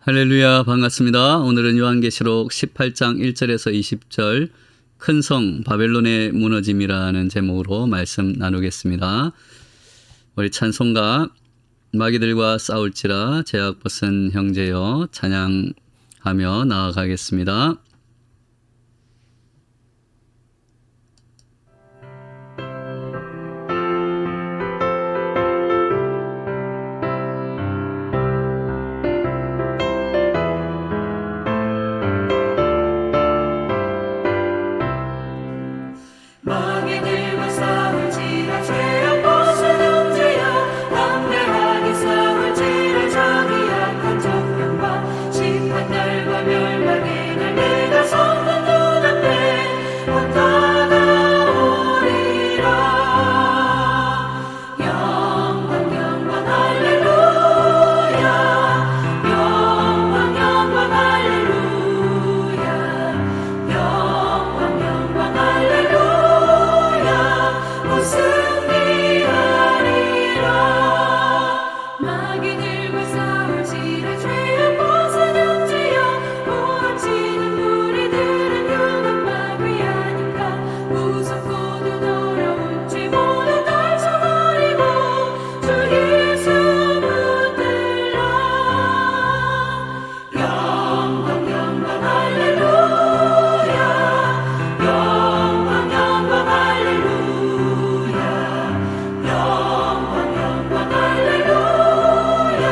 할렐루야, 반갑습니다. 오늘은 요한계시록 18장 1절에서 20절 큰 성 바벨론의 무너짐이라는 제목으로 말씀 나누겠습니다. 우리 찬송가 마귀들과 싸울지라 제약 벗은 형제여 찬양하며 나아가겠습니다. 마귀들과 싸울지라 죄악 벗은 형제여 담대하게 싸울지라 자기 약한 정령과 심판날과 멸망의 날 내가 섰는 눈앞에 곧 다가오리라. 영광 영광 할렐루야, 영광 영광 할렐루야, 영광 영광 할렐루야. 승리하리라. 마귀들과 싸울지라 죄악 벗은 형제여 모함치는 무리들은 흉한 마귀 아닌가. 무섭고도 더러운 죄 모두 떨쳐버리고 주 예수 붙들라. 영광 영광 할렐루야, 영광 영광 할렐루야, 영광 영광 할렐루야.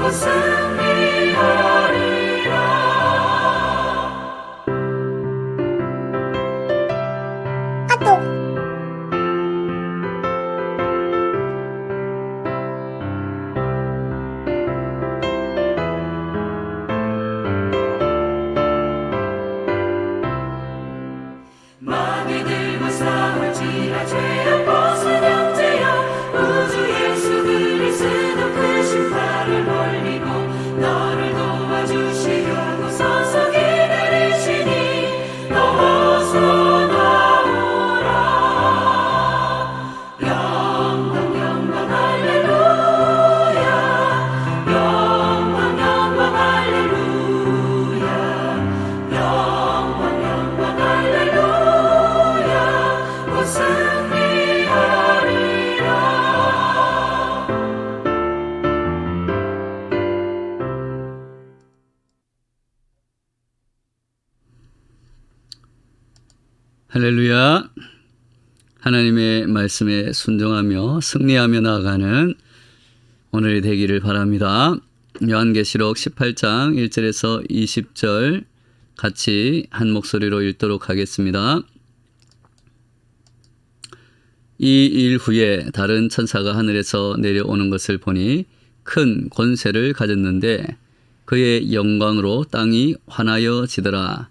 곧 승리하리라. 마귀들과 싸울지라 죄악 벗은 형제여 우주 예수 그리스도 크신 팔을 벌리고 너를 도와주시려고 서서 기다리시니 너 어서 나오라. 영광 영광 할렐루야, 영광 영광 할렐루야, 영광 영광 할렐루야. 곧 승리하리라. 할렐루야. 하나님의 말씀에 순종하며 승리하며 나아가는 오늘이 되기를 바랍니다. 요한계시록 18장 1절에서 20절 같이 한 목소리로 읽도록 하겠습니다. 이 일 후에 다른 천사가 하늘에서 내려오는 것을 보니 큰 권세를 가졌는데 그의 영광으로 땅이 환하여지더라.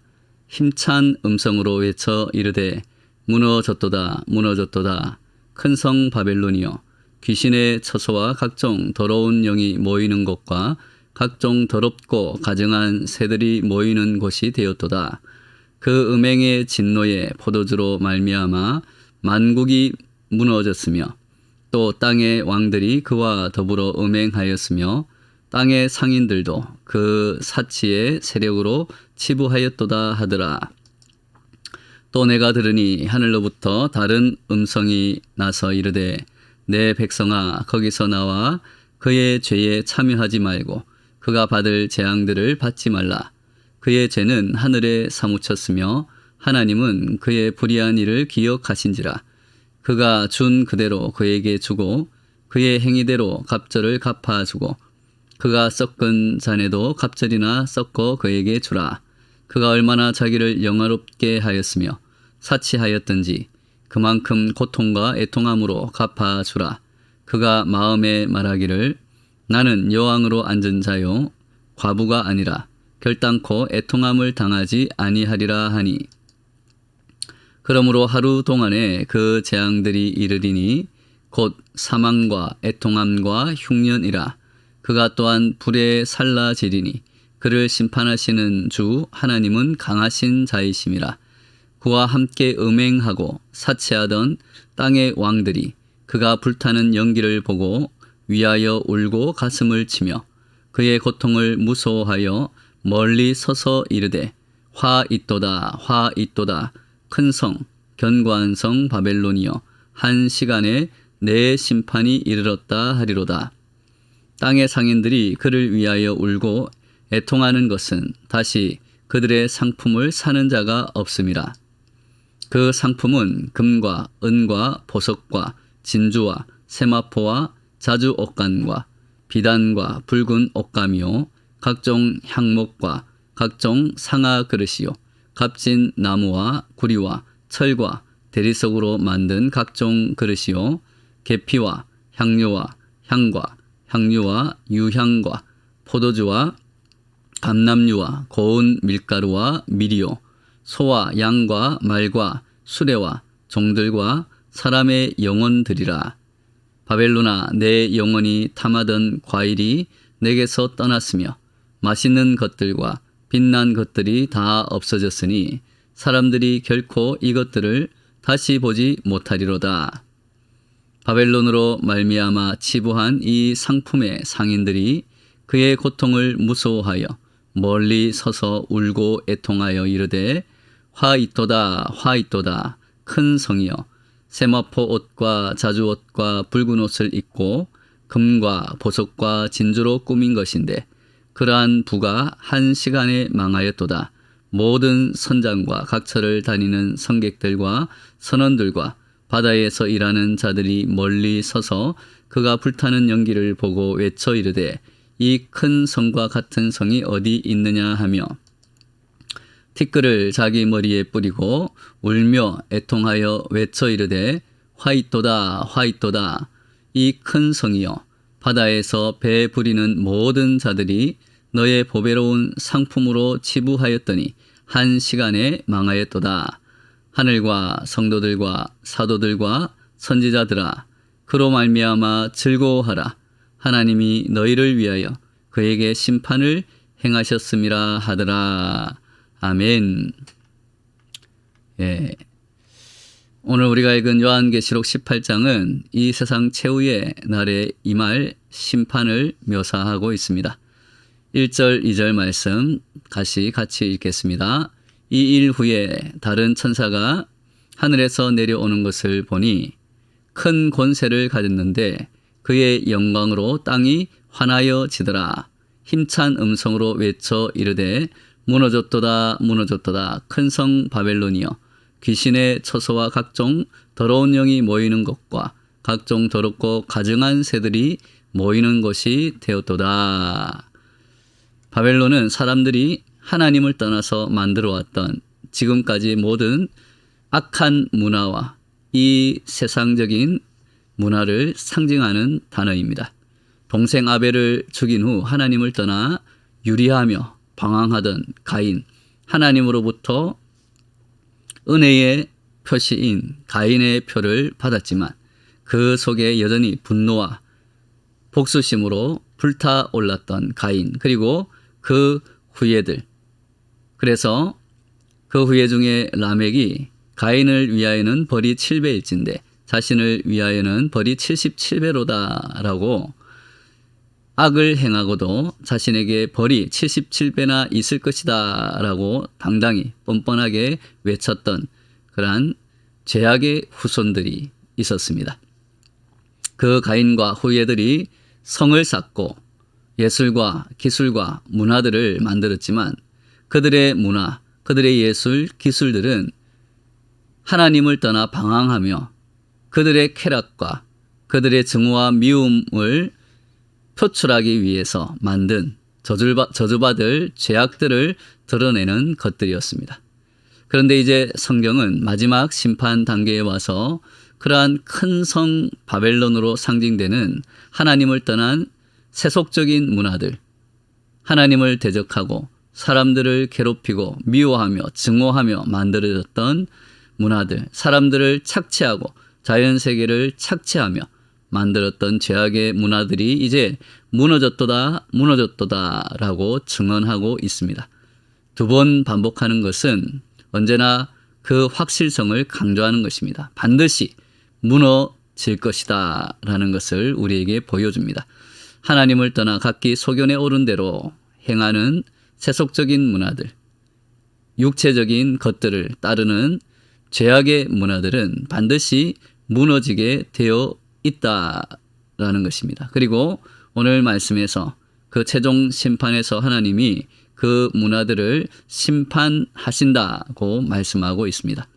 힘찬 음성으로 외쳐 이르되 무너졌도다 무너졌도다 큰 성 바벨론이여 귀신의 처소와 각종 더러운 영이 모이는 곳과 각종 더럽고 가증한 새들이 모이는 곳이 되었도다. 그 음행의 진노의 포도주로 말미암아 만국이 무너졌으며 또 땅의 왕들이 그와 더불어 음행하였으며 땅의 상인들도 그 사치의 세력으로 치부하였도다 하더라. 또 내가 들으니 하늘로부터 다른 음성이 나서 이르되 내 백성아 거기서 나와 그의 죄에 참여하지 말고 그가 받을 재앙들을 받지 말라. 그의 죄는 하늘에 사무쳤으며 하나님은 그의 불의한 일을 기억하신지라. 그가 준 그대로 그에게 주고 그의 행위대로 갑절을 갚아주고 그가 섞은 잔에도 갑절이나 섞어 그에게 주라. 그가 얼마나 자기를 영화롭게 하였으며 사치하였던지 그만큼 고통과 애통함으로 갚아주라. 그가 마음에 말하기를 나는 여왕으로 앉은 자요 과부가 아니라 결단코 애통함을 당하지 아니하리라 하니 그러므로 하루 동안에 그 재앙들이 이르리니 곧 사망과 애통함과 흉년이라. 그가 또한 불에 살라지리니 그를 심판하시는 주 하나님은 강하신 자이심이라. 그와 함께 음행하고 사치하던 땅의 왕들이 그가 불타는 연기를 보고 위하여 울고 가슴을 치며 그의 고통을 무서워하여 멀리 서서 이르되 화 있도다 화 있도다 큰 성 견고한 성 바벨론이여 한 시간에 내 심판이 이르렀다 하리로다. 땅의 상인들이 그를 위하여 울고 애통하는 것은 다시 그들의 상품을 사는 자가 없음이라. 그 상품은 금과 은과 보석과 진주와 세마포와 자주 옷간과 비단과 붉은 옷감이요 각종 향목과 각종 상아 그릇이요 값진 나무와 구리와 철과 대리석으로 만든 각종 그릇이요 계피와 향료와 향과 향유와 유향과 포도주와 감람유와 고운 밀가루와 밀이요 소와 양과 말과 수레와 종들과 사람의 영혼들이라. 바벨론아 내 영혼이 탐하던 과일이 내게서 떠났으며 맛있는 것들과 빛난 것들이 다 없어졌으니 사람들이 결코 이것들을 다시 보지 못하리로다. 바벨론으로 말미암아 치부한 이 상품의 상인들이 그의 고통을 무서워하여 멀리 서서 울고 애통하여 이르되 화 있도다 화 있도다 큰 성이여 세마포 옷과 자주 옷과 붉은 옷을 입고 금과 보석과 진주로 꾸민 것인데 그러한 부가 한 시간에 망하였도다. 모든 선장과 각처를 다니는 성객들과 선원들과 바다에서 일하는 자들이 멀리 서서 그가 불타는 연기를 보고 외쳐 이르되 이 큰 성과 같은 성이 어디 있느냐 하며 티끌을 자기 머리에 뿌리고 울며 애통하여 외쳐 이르되 화 있도다 화 있도다 이 큰 성이여 바다에서 배 부리는 모든 자들이 너의 보배로운 상품으로 치부하였더니 한 시간에 망하였도다. 하늘과 성도들과 사도들과 선지자들아 그로 말미암아 즐거워하라. 하나님이 너희를 위하여 그에게 심판을 행하셨음이라 하더라. 아멘. 예. 오늘 우리가 읽은 요한계시록 18장은 이 세상 최후의 날에 임할 심판을 묘사하고 있습니다. 1절 2절 말씀 같이 읽겠습니다. 이 일 후에 다른 천사가 하늘에서 내려오는 것을 보니 큰 권세를 가졌는데 그의 영광으로 땅이 환하여 지더라. 힘찬 음성으로 외쳐 이르되 무너졌도다 무너졌도다 큰 성 바벨론이여 귀신의 처소와 각종 더러운 영이 모이는 것과 각종 더럽고 가증한 새들이 모이는 곳이 되었도다. 바벨론은 사람들이 하나님을 떠나서 만들어 왔던 지금까지 모든 악한 문화와 이 세상적인 문화를 상징하는 단어입니다. 동생 아벨을 죽인 후 하나님을 떠나 유리하며 방황하던 가인, 하나님으로부터 은혜의 표시인 가인의 표를 받았지만 그 속에 여전히 분노와 복수심으로 불타올랐던 가인, 그리고 그 후예들. 그래서 그 후예 중에 라멕이 가인을 위하여는 벌이 7배일진데 자신을 위하여는 벌이 77배로다라고 악을 행하고도 자신에게 벌이 77배나 있을 것이다 라고 당당히 뻔뻔하게 외쳤던 그러한 죄악의 후손들이 있었습니다. 그 가인과 후예들이 성을 쌓고 예술과 기술과 문화들을 만들었지만 그들의 문화, 그들의 예술, 기술들은 하나님을 떠나 방황하며 그들의 쾌락과 그들의 증오와 미움을 표출하기 위해서 만든 저주받을 죄악들을 드러내는 것들이었습니다. 그런데 이제 성경은 마지막 심판 단계에 와서 그러한 큰 성 바벨론으로 상징되는 하나님을 떠난 세속적인 문화들, 하나님을 대적하고 사람들을 괴롭히고 미워하며 증오하며 만들어졌던 문화들, 사람들을 착취하고 자연세계를 착취하며 만들었던 죄악의 문화들이 이제 무너졌도다 무너졌도다 라고 증언하고 있습니다. 두 번 반복하는 것은 언제나 그 확실성을 강조하는 것입니다. 반드시 무너질 것이다 라는 것을 우리에게 보여줍니다. 하나님을 떠나 각기 소견에 오른 대로 행하는 세속적인 문화들, 육체적인 것들을 따르는 죄악의 문화들은 반드시 무너지게 되어 있다라는 것입니다. 그리고 오늘 말씀에서 그 최종 심판에서 하나님이 그 문화들을 심판하신다고 말씀하고 있습니다.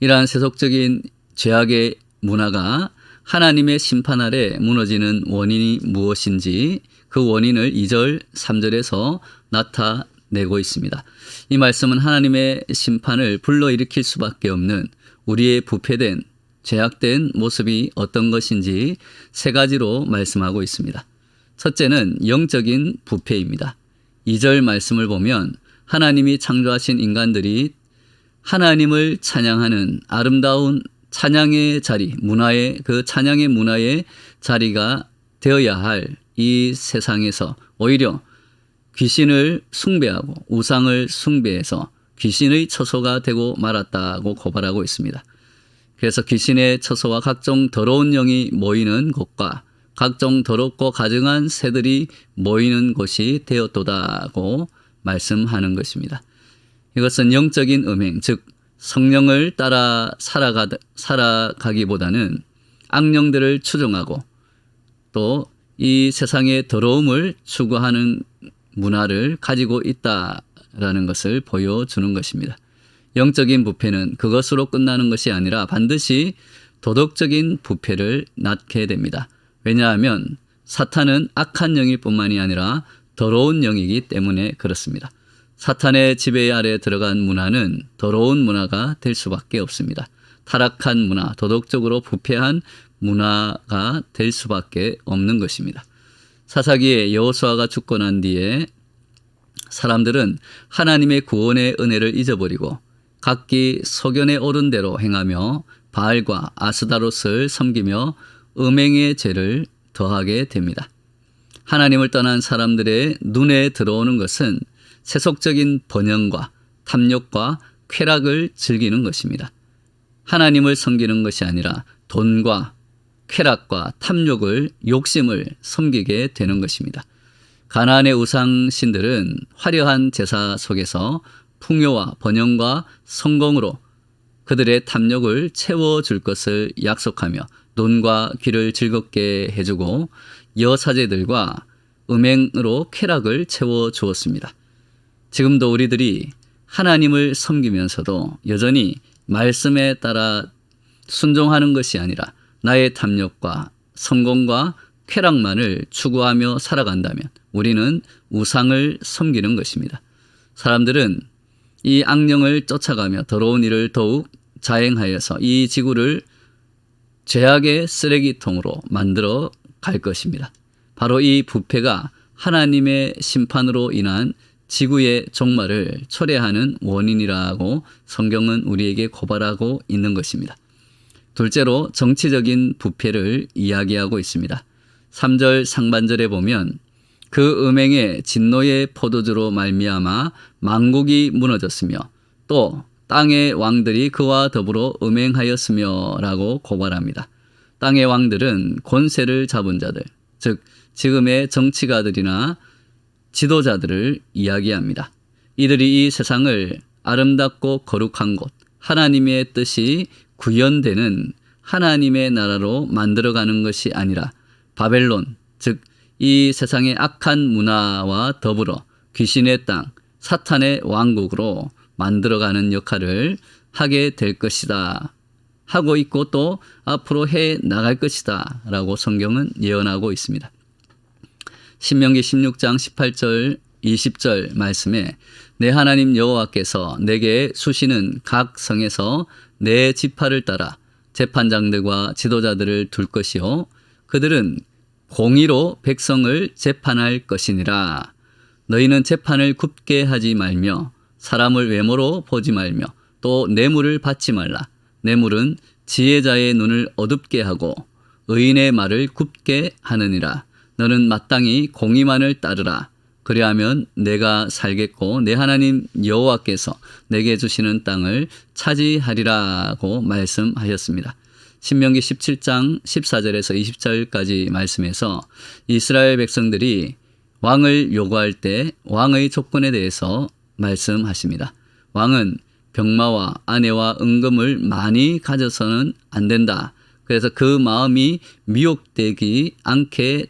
이러한 세속적인 죄악의 문화가 하나님의 심판 아래 무너지는 원인이 무엇인지 그 원인을 2절, 3절에서 나타내고 있습니다. 이 말씀은 하나님의 심판을 불러일으킬 수밖에 없는 우리의 부패된 죄악된 모습이 어떤 것인지 세 가지로 말씀하고 있습니다. 첫째는 영적인 부패입니다. 2절 말씀을 보면 하나님이 창조하신 인간들이 하나님을 찬양하는 아름다운 찬양의 자리, 문화의 그 찬양의 문화의 자리가 되어야 할 이 세상에서 오히려 귀신을 숭배하고 우상을 숭배해서 귀신의 처소가 되고 말았다고 고발하고 있습니다. 그래서 귀신의 처소와 각종 더러운 영이 모이는 곳과 각종 더럽고 가증한 새들이 모이는 곳이 되었도다고 말씀하는 것입니다. 이것은 영적인 음행, 즉 성령을 따라 살아가기보다는 악령들을 추종하고 또 이 세상의 더러움을 추구하는 문화를 가지고 있다라는 것을 보여주는 것입니다. 영적인 부패는 그것으로 끝나는 것이 아니라 반드시 도덕적인 부패를 낳게 됩니다. 왜냐하면 사탄은 악한 영일 뿐만이 아니라 더러운 영이기 때문에 그렇습니다. 사탄의 지배 아래 들어간 문화는 더러운 문화가 될 수밖에 없습니다. 타락한 문화, 도덕적으로 부패한 문화가 될 수밖에 없는 것입니다. 사사기에 여호수아가 죽고 난 뒤에 사람들은 하나님의 구원의 은혜를 잊어버리고 각기 소견에 오른 대로 행하며 바알과 아스다롯을 섬기며 음행의 죄를 더하게 됩니다. 하나님을 떠난 사람들의 눈에 들어오는 것은 세속적인 번영과 탐욕과 쾌락을 즐기는 것입니다. 하나님을 섬기는 것이 아니라 돈과 쾌락과 탐욕을, 욕심을 섬기게 되는 것입니다. 가나안의 우상신들은 화려한 제사 속에서 풍요와 번영과 성공으로 그들의 탐욕을 채워줄 것을 약속하며 눈과 귀를 즐겁게 해주고 여사제들과 음행으로 쾌락을 채워주었습니다. 지금도 우리들이 하나님을 섬기면서도 여전히 말씀에 따라 순종하는 것이 아니라 나의 탐욕과 성공과 쾌락만을 추구하며 살아간다면 우리는 우상을 섬기는 것입니다. 사람들은 이 악령을 쫓아가며 더러운 일을 더욱 자행하여서 이 지구를 죄악의 쓰레기통으로 만들어 갈 것입니다. 바로 이 부패가 하나님의 심판으로 인한 지구의 종말을 초래하는 원인이라고 성경은 우리에게 고발하고 있는 것입니다. 둘째로 정치적인 부패를 이야기하고 있습니다. 3절 상반절에 보면 그 음행의 진노의 포도주로 말미암아 만국이 무너졌으며 또 땅의 왕들이 그와 더불어 음행하였으며 라고 고발합니다. 땅의 왕들은 권세를 잡은 자들, 즉 지금의 정치가들이나 지도자들을 이야기합니다. 이들이 이 세상을 아름답고 거룩한 곳, 하나님의 뜻이 구현되는 하나님의 나라로 만들어가는 것이 아니라 바벨론, 즉 이 세상의 악한 문화와 더불어 귀신의 땅, 사탄의 왕국으로 만들어가는 역할을 하게 될 것이다 하고 있고 또 앞으로 해 나갈 것이다 라고 성경은 예언하고 있습니다. 신명기 16장 18절 20절 말씀에 내 하나님 여호와께서 내게 수시는 각 성에서 내 지파를 따라 재판장들과 지도자들을 둘 것이요 그들은 공의로 백성을 재판할 것이니라. 너희는 재판을 굽게 하지 말며 사람을 외모로 보지 말며 또 뇌물을 받지 말라. 뇌물은 지혜자의 눈을 어둡게 하고 의인의 말을 굽게 하느니라. 너는 마땅히 공의만을 따르라. 그리하면 내가 살겠고 내 하나님 여호와께서 내게 주시는 땅을 차지하리라고 말씀하셨습니다. 신명기 17장 14절에서 20절까지 말씀에서 이스라엘 백성들이 왕을 요구할 때 왕의 조건에 대해서 말씀하십니다. 왕은 병마와 아내와 은금을 많이 가져서는 안 된다. 그래서 그 마음이 미혹되지 않게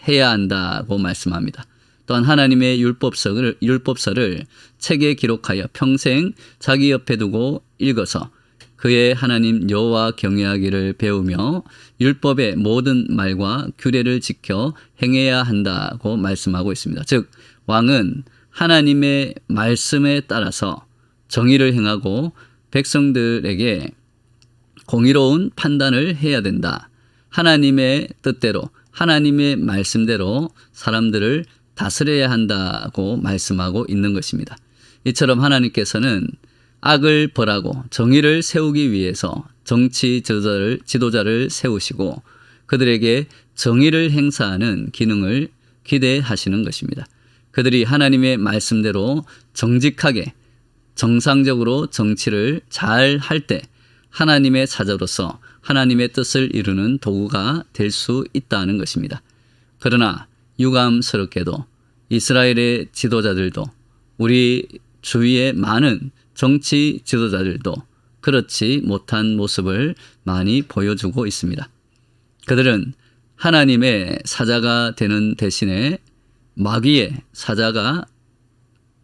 해야 한다고 말씀합니다. 또한 하나님의 율법서를 책에 기록하여 평생 자기 옆에 두고 읽어서 그의 하나님 여호와 경외하기를 배우며 율법의 모든 말과 규례를 지켜 행해야 한다고 말씀하고 있습니다. 즉 왕은 하나님의 말씀에 따라서 정의를 행하고 백성들에게 공의로운 판단을 해야 된다. 하나님의 뜻대로 하나님의 말씀대로 사람들을 다스려야 한다고 말씀하고 있는 것입니다. 이처럼 하나님께서는 악을 벌하고 정의를 세우기 위해서 정치 지도자를 세우시고 그들에게 정의를 행사하는 기능을 기대하시는 것입니다. 그들이 하나님의 말씀대로 정직하게 정상적으로 정치를 잘 할 때 하나님의 사자로서 하나님의 뜻을 이루는 도구가 될 수 있다는 것입니다. 그러나 유감스럽게도 이스라엘의 지도자들도 우리 주위의 많은 정치 지도자들도 그렇지 못한 모습을 많이 보여주고 있습니다. 그들은 하나님의 사자가 되는 대신에 마귀의 사자가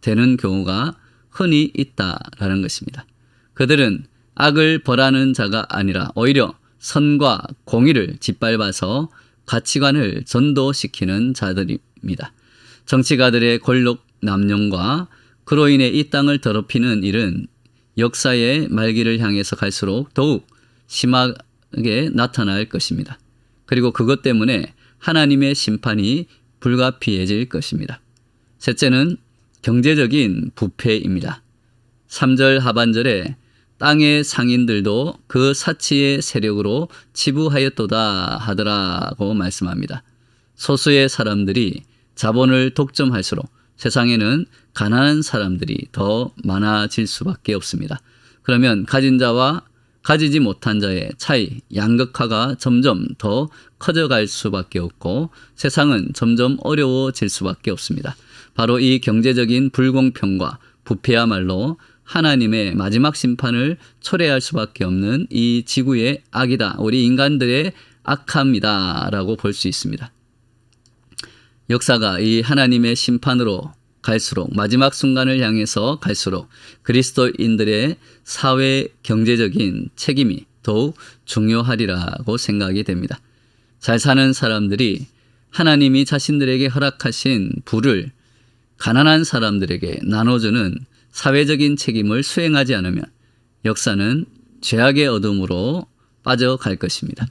되는 경우가 흔히 있다라는 것입니다. 그들은 악을 벌하는 자가 아니라 오히려 선과 공의를 짓밟아서 가치관을 전도시키는 자들입니다. 정치가들의 권력 남용과 그로 인해 이 땅을 더럽히는 일은 역사의 말기를 향해서 갈수록 더욱 심하게 나타날 것입니다. 그리고 그것 때문에 하나님의 심판이 불가피해질 것입니다. 셋째는 경제적인 부패입니다. 3절 하반절에 땅의 상인들도 그 사치의 세력으로 치부하였도다 하더라고 말씀합니다. 소수의 사람들이 자본을 독점할수록 세상에는 가난한 사람들이 더 많아질 수밖에 없습니다. 그러면 가진 자와 가지지 못한 자의 차이, 양극화가 점점 더 커져갈 수밖에 없고 세상은 점점 어려워질 수밖에 없습니다. 바로 이 경제적인 불공평과 부패야말로 하나님의 마지막 심판을 초래할 수밖에 없는 이 지구의 악이다. 우리 인간들의 악함이다 라고 볼 수 있습니다. 역사가 이 하나님의 심판으로 갈수록 마지막 순간을 향해서 갈수록 그리스도인들의 사회 경제적인 책임이 더욱 중요하리라고 생각이 됩니다. 잘 사는 사람들이 하나님이 자신들에게 허락하신 부를 가난한 사람들에게 나눠주는 사회적인 책임을 수행하지 않으면 역사는 죄악의 어둠으로 빠져갈 것입니다.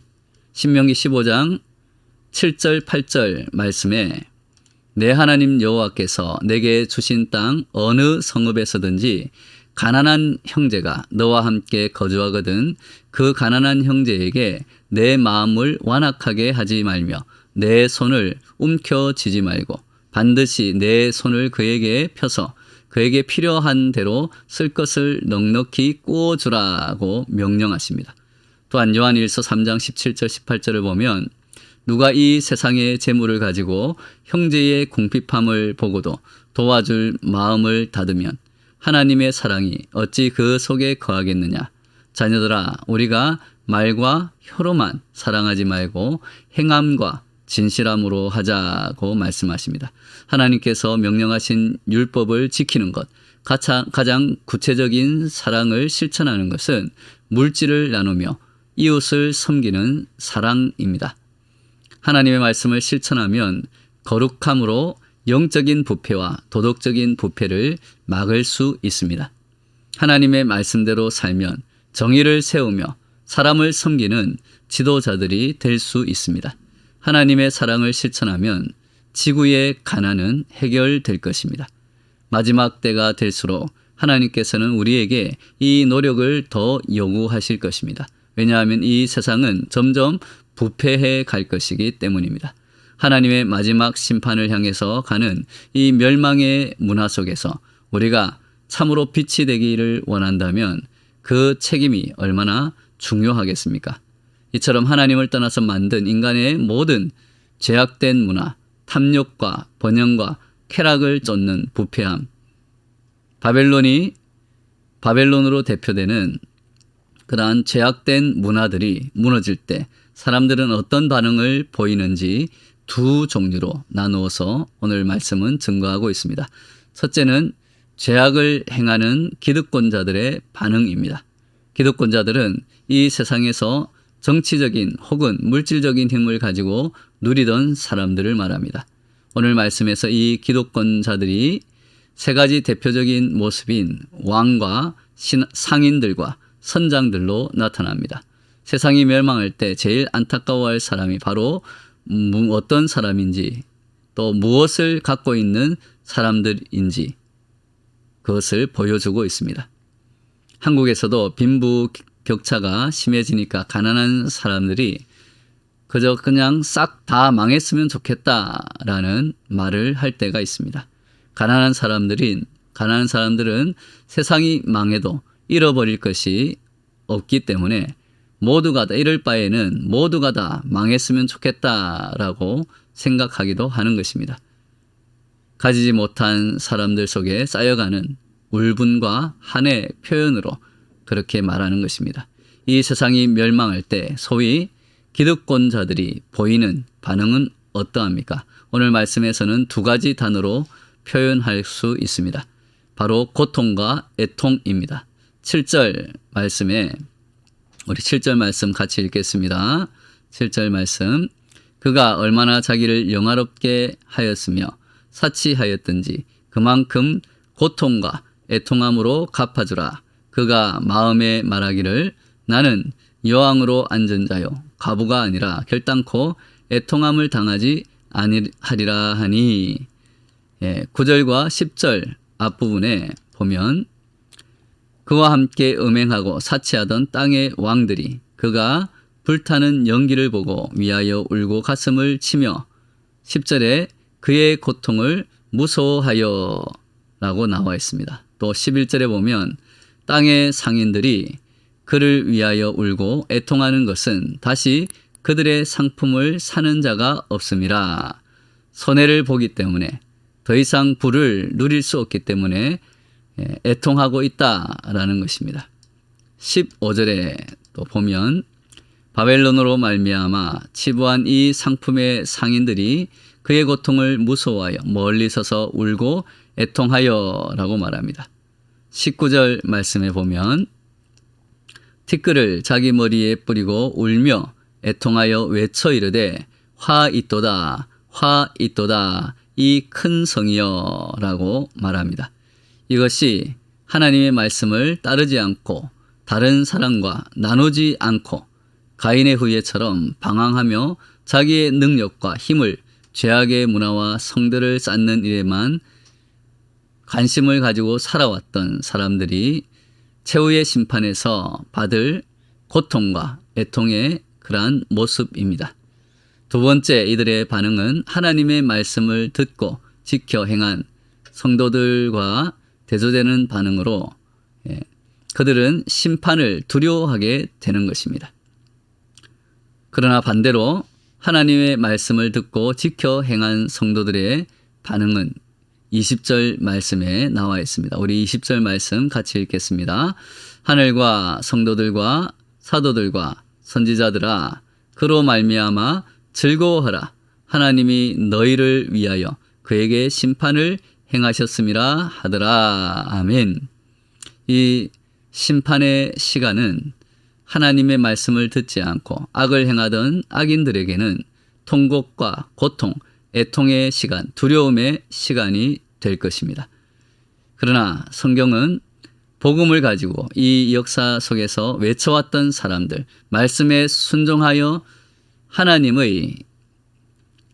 신명기 15장 7절 8절 말씀에 내 하나님 여호와께서 내게 주신 땅 어느 성읍에서든지 가난한 형제가 너와 함께 거주하거든 그 가난한 형제에게 내 마음을 완악하게 하지 말며 내 손을 움켜쥐지 말고 반드시 내 손을 그에게 펴서 그에게 필요한 대로 쓸 것을 넉넉히 꾸어주라고 명령하십니다. 또한 요한일서 3장 17절 18절을 보면 누가 이 세상의 재물을 가지고 형제의 궁핍함을 보고도 도와줄 마음을 닫으면 하나님의 사랑이 어찌 그 속에 거하겠느냐. 자녀들아 우리가 말과 혀로만 사랑하지 말고 행함과 진실함으로 하자고 말씀하십니다. 하나님께서 명령하신 율법을 지키는 것, 가장 구체적인 사랑을 실천하는 것은 물질을 나누며 이웃을 섬기는 사랑입니다. 하나님의 말씀을 실천하면 거룩함으로 영적인 부패와 도덕적인 부패를 막을 수 있습니다. 하나님의 말씀대로 살면 정의를 세우며 사람을 섬기는 지도자들이 될 수 있습니다. 하나님의 사랑을 실천하면 지구의 가난은 해결될 것입니다. 마지막 때가 될수록 하나님께서는 우리에게 이 노력을 더 요구하실 것입니다. 왜냐하면 이 세상은 점점 부패해 갈 것이기 때문입니다. 하나님의 마지막 심판을 향해서 가는 이 멸망의 문화 속에서 우리가 참으로 빛이 되기를 원한다면 그 책임이 얼마나 중요하겠습니까? 이처럼 하나님을 떠나서 만든 인간의 모든 죄악된 문화, 탐욕과 번영과 쾌락을 쫓는 부패함, 바벨론으로 대표되는 그러한 죄악된 문화들이 무너질 때 사람들은 어떤 반응을 보이는지 두 종류로 나누어서 오늘 말씀은 증거하고 있습니다. 첫째는 죄악을 행하는 기득권자들의 반응입니다. 기득권자들은 이 세상에서 정치적인 혹은 물질적인 힘을 가지고 누리던 사람들을 말합니다. 오늘 말씀에서 이 기득권자들이 세 가지 대표적인 모습인 왕과 상인들과 선장들로 나타납니다. 세상이 멸망할 때 제일 안타까워할 사람이 바로 어떤 사람인지 또 무엇을 갖고 있는 사람들인지 그것을 보여주고 있습니다. 한국에서도 빈부격차가 심해지니까 가난한 사람들이 그냥 싹 다 망했으면 좋겠다라는 말을 할 때가 있습니다. 가난한 사람들은 세상이 망해도 잃어버릴 것이 없기 때문에 모두가 다 이럴 바에는 모두가 다 망했으면 좋겠다라고 생각하기도 하는 것입니다. 가지지 못한 사람들 속에 쌓여가는 울분과 한의 표현으로 그렇게 말하는 것입니다. 이 세상이 멸망할 때 소위 기득권자들이 보이는 반응은 어떠합니까? 오늘 말씀에서는 두 가지 단어로 표현할 수 있습니다. 바로 고통과 애통입니다. 7절 말씀에 우리 7절 말씀 같이 읽겠습니다. 7절 말씀. 그가 얼마나 자기를 영화롭게 하였으며 사치하였든지 그만큼 고통과 애통함으로 갚아주라. 그가 마음에 말하기를 나는 여왕으로 앉은 자요 과부가 아니라 결단코 애통함을 당하지 아니하리라 하니. 9절과 10절 앞부분에 보면 그와 함께 음행하고 사치하던 땅의 왕들이 그가 불타는 연기를 보고 위하여 울고 가슴을 치며 10절에 그의 고통을 무서워하여 라고 나와 있습니다. 또 11절에 보면 땅의 상인들이 그를 위하여 울고 애통하는 것은 다시 그들의 상품을 사는 자가 없음이라. 손해를 보기 때문에 더 이상 부를 누릴 수 없기 때문에 애통하고 있다라는 것입니다. 15절에 또 보면 바벨론으로 말미암아 치부한 이 상품의 상인들이 그의 고통을 무서워하여 멀리 서서 울고 애통하여 라고 말합니다. 19절 말씀에 보면 티끌을 자기 머리에 뿌리고 울며 애통하여 외쳐 이르되 화 있도다 화 있도다 이 큰 성이여 라고 말합니다. 이것이 하나님의 말씀을 따르지 않고 다른 사람과 나누지 않고 가인의 후예처럼 방황하며 자기의 능력과 힘을 죄악의 문화와 성들을 쌓는 일에만 관심을 가지고 살아왔던 사람들이 최후의 심판에서 받을 고통과 애통의 그러한 모습입니다. 두 번째 이들의 반응은 하나님의 말씀을 듣고 지켜 행한 성도들과 대조되는 반응으로 그들은 심판을 두려워하게 되는 것입니다. 그러나 반대로 하나님의 말씀을 듣고 지켜 행한 성도들의 반응은 20절 말씀에 나와 있습니다. 우리 20절 말씀 같이 읽겠습니다. 하늘과 성도들과 사도들과 선지자들아 그로 말미암아 즐거워하라. 하나님이 너희를 위하여 그에게 심판을 행하셨음이라 하더라. 아멘. 이 심판의 시간은 하나님의 말씀을 듣지 않고 악을 행하던 악인들에게는 통곡과 고통, 애통의 시간, 두려움의 시간이 될 것입니다. 그러나 성경은 복음을 가지고 이 역사 속에서 외쳐왔던 사람들, 말씀에 순종하여 하나님의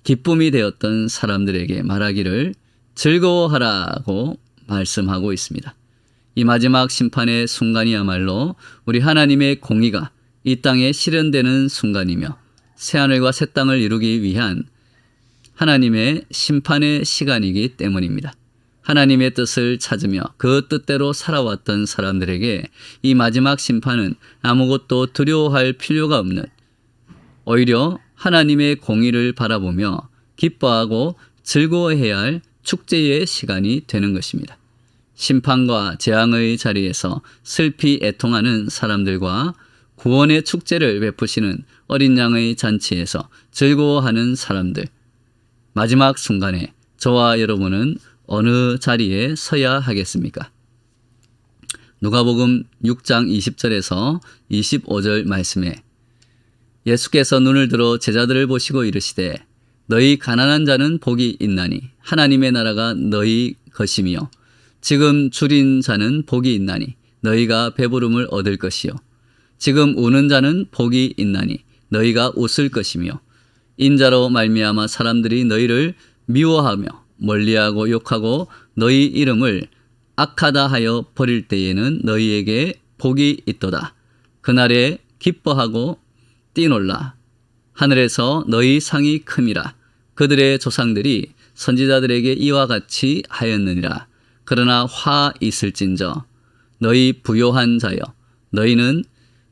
기쁨이 되었던 사람들에게 말하기를 즐거워하라고 말씀하고 있습니다. 이 마지막 심판의 순간이야말로 우리 하나님의 공의가 이 땅에 실현되는 순간이며 새하늘과 새 땅을 이루기 위한 하나님의 심판의 시간이기 때문입니다. 하나님의 뜻을 찾으며 그 뜻대로 살아왔던 사람들에게 이 마지막 심판은 아무것도 두려워할 필요가 없는 오히려 하나님의 공의를 바라보며 기뻐하고 즐거워해야 할 축제의 시간이 되는 것입니다. 심판과 재앙의 자리에서 슬피 애통하는 사람들과 구원의 축제를 베푸시는 어린 양의 잔치에서 즐거워하는 사람들. 마지막 순간에 저와 여러분은 어느 자리에 서야 하겠습니까? 누가복음 6장 20절에서 25절 말씀에 예수께서 눈을 들어 제자들을 보시고 이르시되 너희 가난한 자는 복이 있나니 하나님의 나라가 너희 것이며 지금 줄인 자는 복이 있나니 너희가 배부름을 얻을 것이요 지금 우는 자는 복이 있나니 너희가 웃을 것이며 인자로 말미암아 사람들이 너희를 미워하며 멀리하고 욕하고 너희 이름을 악하다 하여 버릴 때에는 너희에게 복이 있도다. 그날에 기뻐하고 뛰놀라. 하늘에서 너희 상이 큼이라. 그들의 조상들이 선지자들에게 이와 같이 하였느니라. 그러나 화 있을진저 너희 부요한 자여 너희는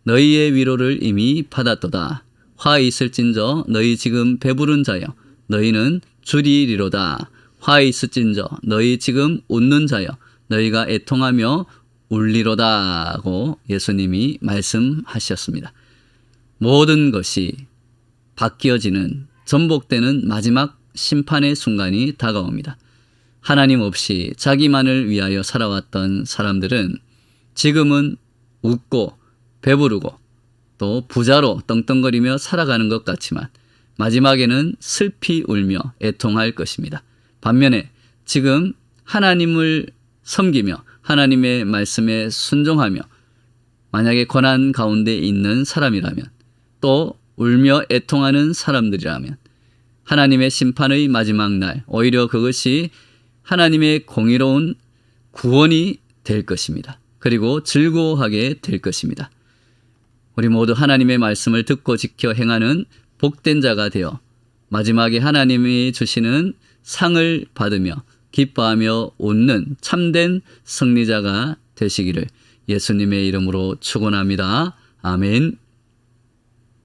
너희의 위로를 이미 받았도다. 화 있을진저 너희 지금 배부른 자여 너희는 줄이리로다. 화 있을진저 너희 지금 웃는 자여 너희가 애통하며 울리로다고 예수님이 말씀하셨습니다. 모든 것이 바뀌어지는 전복되는 마지막 심판의 순간이 다가옵니다. 하나님 없이 자기만을 위하여 살아왔던 사람들은 지금은 웃고 배부르고 또 부자로 떵떵거리며 살아가는 것 같지만 마지막에는 슬피 울며 애통할 것입니다. 반면에 지금 하나님을 섬기며 하나님의 말씀에 순종하며 만약에 고난 가운데 있는 사람이라면 또 울며 애통하는 사람들이라면 하나님의 심판의 마지막 날 오히려 그것이 하나님의 공의로운 구원이 될 것입니다. 그리고 즐거워하게 될 것입니다. 우리 모두 하나님의 말씀을 듣고 지켜 행하는 복된 자가 되어 마지막에 하나님이 주시는 상을 받으며 기뻐하며 웃는 참된 승리자가 되시기를 예수님의 이름으로 축원합니다. 아멘.